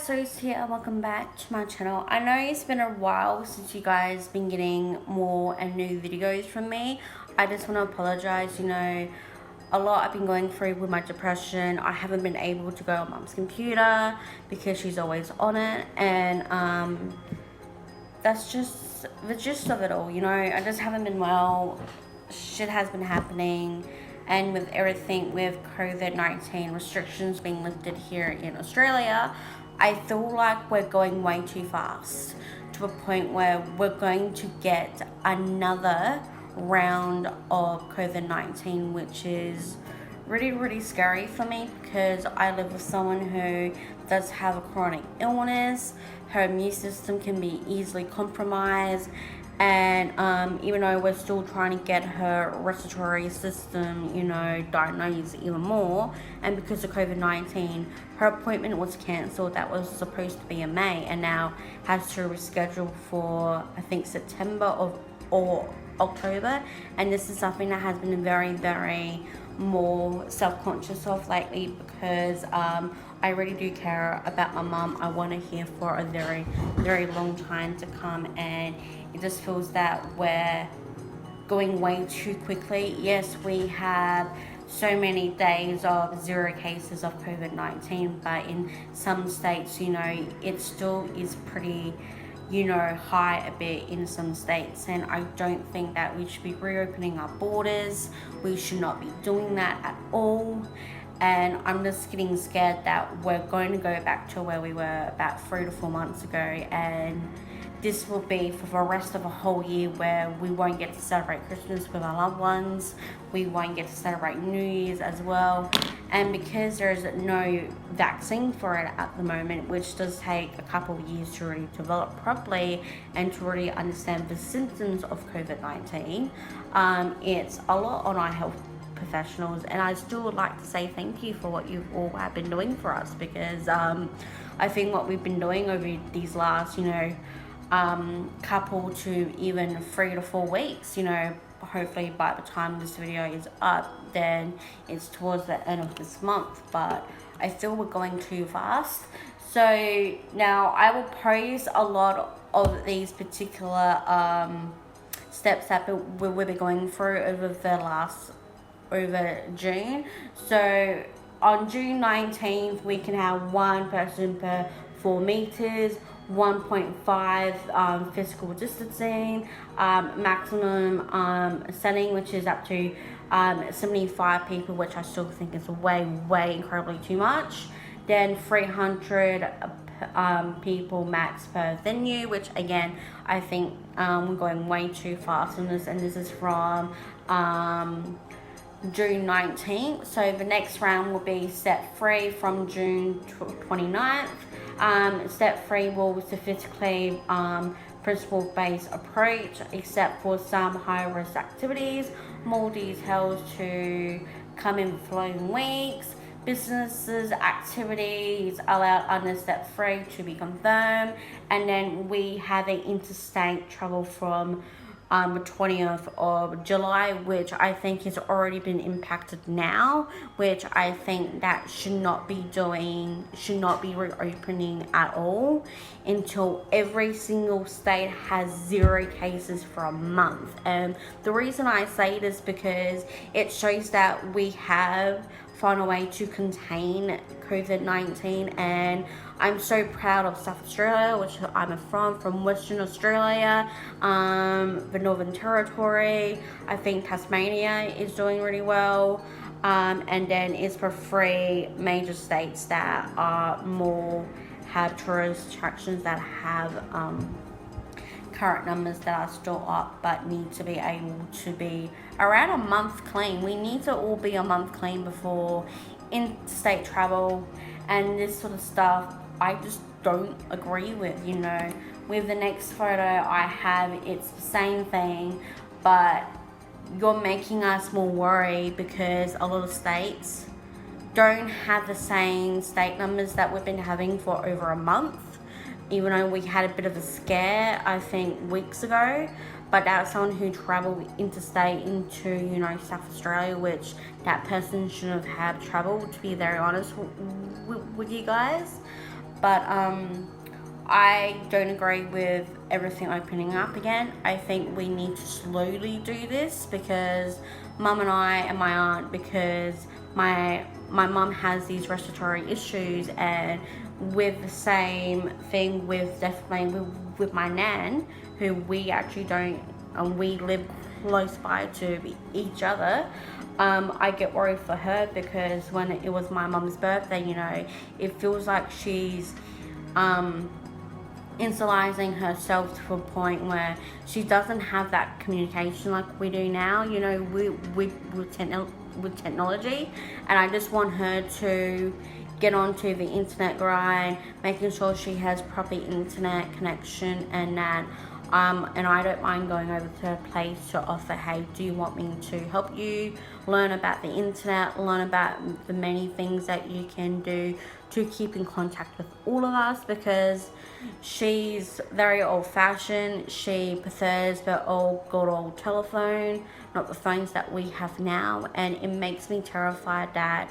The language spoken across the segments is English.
so it's here and welcome back to my channel. I know it's been a while since you guys been getting more and new videos from me. I just want to apologize, a lot I've been going through with my depression. I haven't been able to go on Mum's computer because she's always on it, and that's just the gist of it all. I just haven't been well. Shit has been happening, and with everything with COVID-19 restrictions being lifted here in Australia, I feel like we're going way too fast to a point where we're going to get another round of COVID-19, which is really, really scary for me because I live with someone who does have a chronic illness. Her immune system can be easily compromised, and even though we're still trying to get her respiratory system, diagnosed even more, and because of COVID-19, her appointment was cancelled. That was supposed to be in May, and now has to reschedule for, I think, September or October. And this is something that has been very, very more self-conscious of lately, because I really do care about my mum. I want her here for a very, very long time to come, and it just feels that we're going way too quickly. Yes, we have so many days of 0 cases of COVID-19, but in some states, it still is pretty, high a bit in some states, and I don't think that we should be reopening our borders. We should not be doing that at all. And I'm just getting scared that we're going to go back to where we were about 3 to 4 months ago, and this will be for the rest of a whole year where we won't get to celebrate Christmas with our loved ones. We won't get to celebrate New Year's as well. And because there's no vaccine for it at the moment, which does take a couple of years to really develop properly and to really understand the symptoms of COVID-19, it's a lot on our health professionals. And I still would like to say thank you for what you all have been doing for us, because I think what we've been doing over these last, couple to even 3 to 4 weeks, hopefully by the time this video is up, then it's towards the end of this month, but I feel we're going too fast. So now I will post a lot of these particular steps that we'll be going through over June. So on June 19th, we can have 1 person per 4 meters, 1.5 physical distancing, maximum setting, which is up to 75 people, which I still think is way incredibly too much. Then 300 people max per venue, which again, I think we're going way too fast on this, and this is from June 19th. So the next round will be step 3 from June 29th. Step 3 will specifically principle-based approach, except for some high-risk activities. More details to come in the following weeks. Businesses activities allowed under step 3 to be confirmed. And then we have an interstate travel from the 20th of July, which I think has already been impacted now, which I think that should not be reopening at all until every single state has 0 cases for a month. And the reason I say this because it shows that we have found a way to contain COVID-19, and I'm so proud of South Australia, which I'm from Western Australia, the Northern Territory. I think Tasmania is doing really well, and then it's for 3 major states that are have tourist attractions that have current numbers that are still up, but need to be able to be around a month clean. We need to all be a month clean before interstate travel and this sort of stuff. I just don't agree with. With the next photo I have, it's the same thing, but you're making us more worried because a lot of states don't have the same state numbers that we've been having for over a month, even though we had a bit of a scare, I think, weeks ago. But that's someone who travelled interstate into, South Australia, which that person shouldn't have travelled, to be very honest with you guys. But I don't agree with everything opening up again. I think we need to slowly do this because mum and I and my aunt, because my mum has these respiratory issues, and with the same thing with definitely with my nan, who we actually don't, and we live close by to each other. I get worried for her because when it was my mum's birthday, it feels like she's insulizing herself to a point where she doesn't have that communication like we do now, with technology. And I just want her to get onto the internet grind, making sure she has proper internet connection, and that and I don't mind going over to her place to offer, hey, do you want me to help you learn about the internet, learn about the many things that you can do to keep in contact with all of us, because she's very old-fashioned. She prefers the good old telephone, not the phones that we have now, and it makes me terrified that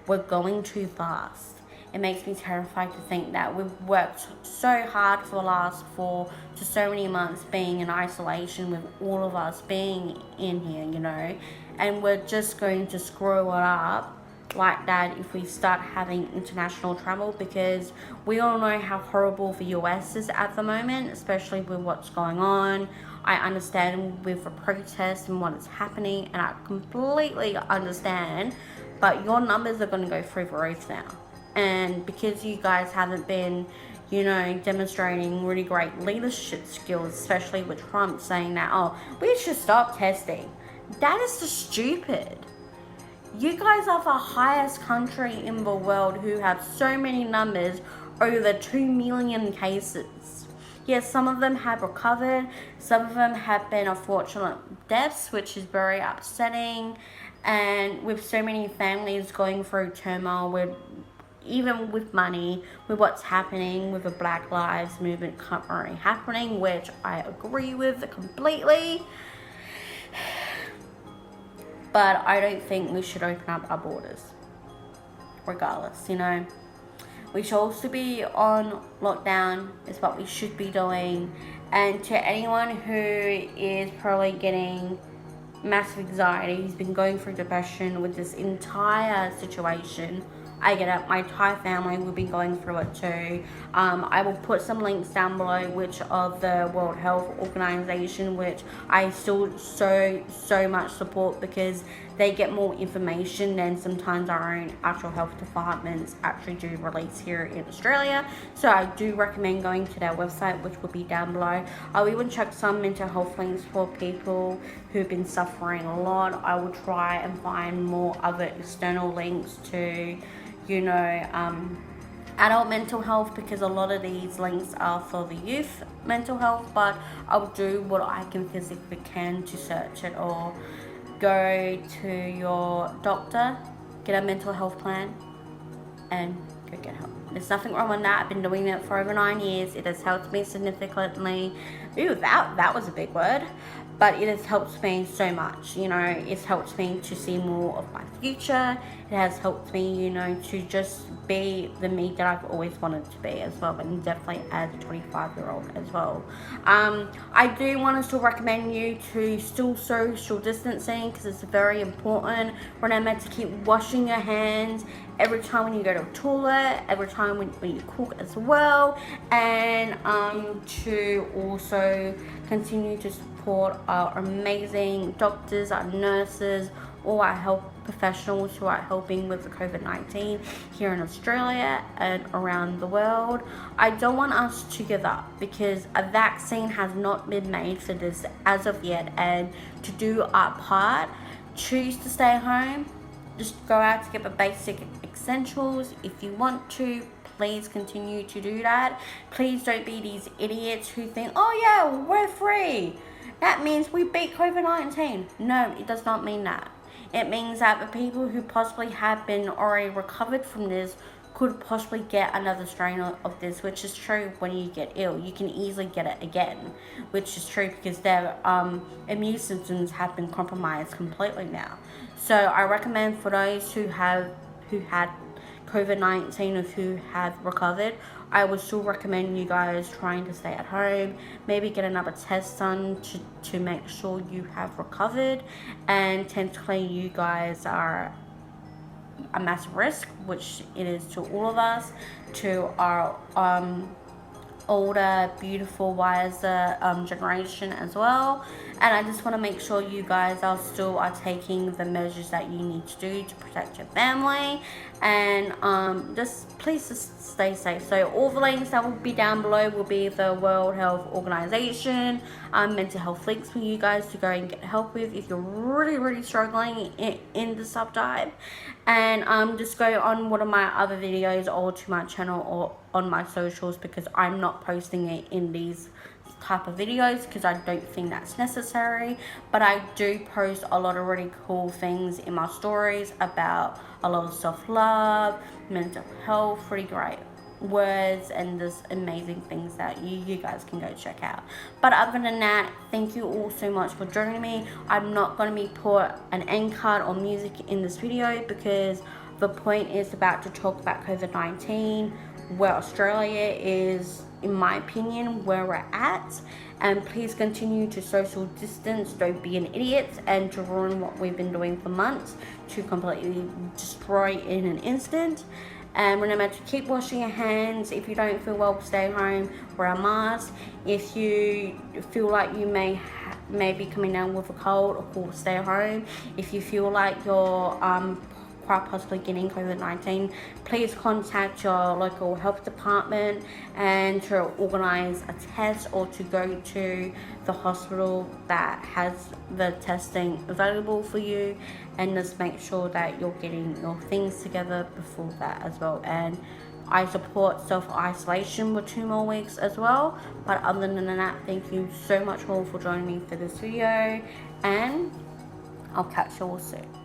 we're going too fast. It makes me terrified to think that we've worked so hard for the last 4 to so many months being in isolation with all of us being in here, and we're just going to screw it up like that if we start having international travel, because we all know how horrible the US is at the moment, especially with what's going on. I understand with the protests and what is happening, and I completely understand, but your numbers are going to go through the roof now. And because you guys haven't been, demonstrating really great leadership skills, especially with Trump saying that, we should stop testing. That is just stupid. You guys are the highest country in the world who have so many numbers, over 2 million cases. Yes, some of them have recovered, some of them have been unfortunate deaths, which is very upsetting. And with so many families going through turmoil, even with money, with what's happening with the Black Lives Movement currently happening, which I agree with completely. But I don't think we should open up our borders. Regardless, we should also be on lockdown, is what we should be doing. And to anyone who is probably getting massive anxiety, who's been going through depression with this entire situation, I get it. My entire family will be going through it too. I will put some links down below, which of the World Health Organization, which I still so much support, because they get more information than sometimes our own actual health departments actually do release here in Australia. So I do recommend going to their website, which will be down below. I'll even check some mental health links for people who've been suffering a lot. I will try and find more other external links to adult mental health, because a lot of these links are for the youth mental health, but I'll do what I can physically can to search it, or go to your doctor, get a mental health plan, and go get help. There's nothing wrong with that. I've been doing it for over 9 years. It has helped me significantly. Ooh, that was a big word. But it has helped me so much, it's helped me to see more of my future. It has helped me, to just be the me that I've always wanted to be as well, and definitely as a 25-year-old as well. I do want to still recommend you to still social distancing, because it's very important. Remember to keep washing your hands every time when you go to the toilet, every time when you cook as well, and to also continue to support our amazing doctors, our nurses, all our health professionals who are helping with the COVID-19 here in Australia and around the world. I don't want us to give up, because a vaccine has not been made for this as of yet, and to do our part, choose to stay home, just go out to get the basic essentials. If you want to, please continue to do that. Please don't be these idiots who think, oh yeah, we're free, that means we beat COVID-19. No, it does not mean that. It means that the people who possibly have been already recovered from this could possibly get another strain of this, which is true. When you get ill, you can easily get it again, which is true because their immune systems have been compromised completely now. So I recommend for those who had COVID-19 or who have recovered, I would still recommend you guys trying to stay at home, maybe get another test done to make sure you have recovered, and technically you guys are a massive risk, which it is to all of us, to our older, beautiful, wiser generation as well. And I just want to make sure you guys are taking the measures that you need to do to protect your family, and just please just stay safe. So all the links that will be down below will be the World Health Organization mental health links for you guys to go and get help with if you're really struggling in the subtype. And just go on one of my other videos or to my channel or on my socials, because I'm not posting it in these type of videos because I don't think that's necessary. But I do post a lot of really cool things in my stories about a lot of self-love, mental health, pretty great words, and just amazing things that you guys can go check out. But other than that, thank you all so much for joining me. I'm not going to be put an end card or music in this video because the point is about to talk about COVID-19, where Australia is, in my opinion, where we're at. And please continue to social distance, don't be an idiot, and to ruin what we've been doing for months to completely destroy in an instant. And remember to keep washing your hands. If you don't feel well, stay home, wear a mask. If you feel like you may be coming down with a cold, of course, stay home. If you feel like you're quite possibly getting COVID-19, please contact your local health department and to organize a test or to go to the hospital that has the testing available for you, and just make sure that you're getting your things together before that as well. And I support self-isolation for 2 more weeks as well. But other than that, thank you so much all for joining me for this video, and I'll catch you all soon.